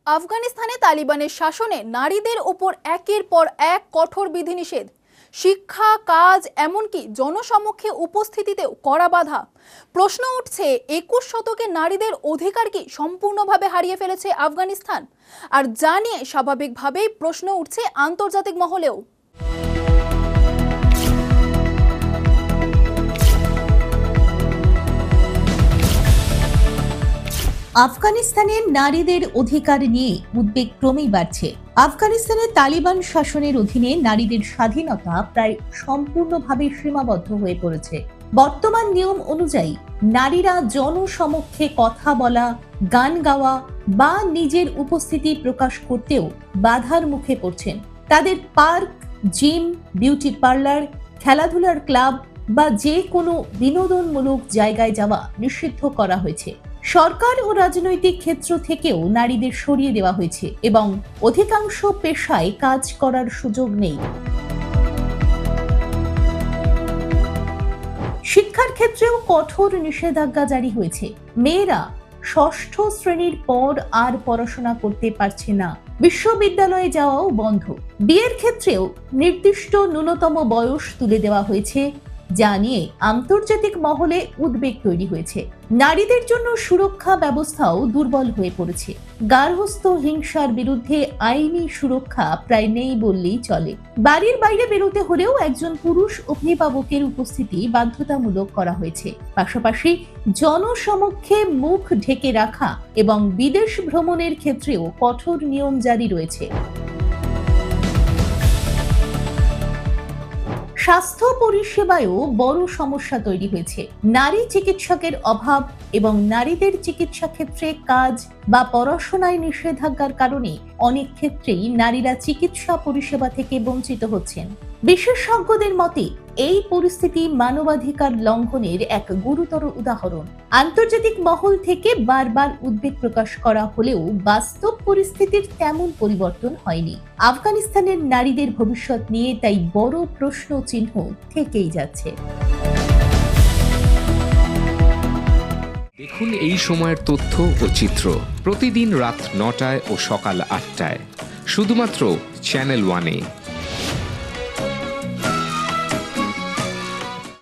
আফগানিস্তানে তালিবানের শাসনে নারীদের ওপর একের পর এক কঠোর বিধিনিষেধ, শিক্ষা, কাজ, এমনকি জনসমক্ষে উপস্থিতিতেও কড়া বাধা। প্রশ্ন উঠছে, 21 শতকে নারীদের অধিকার কি সম্পূর্ণভাবে হারিয়ে ফেলেছে আফগানিস্তান? আর যা নিয়ে স্বাভাবিকভাবেই প্রশ্ন উঠছে আন্তর্জাতিক মহলেও। আফগানিস্তানের নারীদের অধিকার নিয়ে উদ্বেগ ক্রমেই বাড়ছে। আফগানিস্তানের তালিবান শাসনের অধীনে নারীদের স্বাধীনতা প্রায় সম্পূর্ণভাবে সীমাবদ্ধ হয়ে পড়েছে। বর্তমান নিয়ম অনুযায়ী নারীরা জনসমক্ষে কথা বলা, গান গাওয়া বা নিজের উপস্থিতি প্রকাশ করতেও বাধার মুখে পড়ছেন। তাদের পার্ক, জিম, বিউটি পার্লার, খেলাধুলার ক্লাব বা যে কোনো বিনোদনমূলক জায়গায় যাওয়া নিষিদ্ধ করা হয়েছে। সরকার ও রাজনৈতিক ক্ষেত্র থেকেও নারীদের সরিয়ে দেওয়া হয়েছে এবং অধিকাংশ পেশায় কাজ করার সুযোগ নেই। শিক্ষার ক্ষেত্রেও কঠোর নিষেধাজ্ঞা জারি হয়েছে। মেয়েরা ষষ্ঠ শ্রেণীর পর আর পড়াশোনা করতে পারছে না, বিশ্ববিদ্যালয়ে যাওয়াও বন্ধ। বিয়ের ক্ষেত্রেও নির্দিষ্ট ন্যূনতম বয়স তুলে দেওয়া হয়েছে, যা নিয়ে আন্তর্জাতিক মহলে উদ্বেগ তৈরি হয়েছে। নারীদের জন্য সুরক্ষা ব্যবস্থাও দুর্বল হয়ে পড়েছে। গার্হস্থ্য হিংসার বিরুদ্ধে আইনি সুরক্ষা প্রায় নেই বললেই চলে। বাড়ির বাইরে বেরোতে হলেও একজন পুরুষ অভিভাবকের উপস্থিতি বাধ্যতামূলক করা হয়েছে। পাশাপাশি জনসমক্ষে মুখ ঢেকে রাখা এবং বিদেশ ভ্রমণের ক্ষেত্রেও কঠোর নিয়ম জারি রয়েছে। স্বাস্থ্য পরিষেবায়ও বড় সমস্যা তৈরি হয়েছে। নারী চিকিৎসকের অভাব এবং নারীদের চিকিৎসা ক্ষেত্রে কাজ বা পড়াশোনায় নিষেধাজ্ঞার কারণে অনেক ক্ষেত্রেই নারীরা চিকিৎসা পরিষেবা থেকে বঞ্চিত হচ্ছেন। বিশেষজ্ঞদের মতে এই পরিস্থিতি মানবাধিকার লঙ্ঘনের এক গুরুতর উদাহরণ। আন্তর্জাতিক মহল থেকে বারবার উদ্বেগ প্রকাশ করা হলেও বাস্তব পরিস্থিতির তেমন পরিবর্তন হয়নি। আফগানিস্তানের নারীদের ভবিষ্যৎ নিয়ে তাই বড় প্রশ্ন চিহ্ন থেকেই যাচ্ছে। দেখুন এই সময়ের তথ্য ও চিত্র প্রতিদিন রাত 9টায় ও সকাল 8টায় শুধুমাত্র চ্যানেল 1-এ।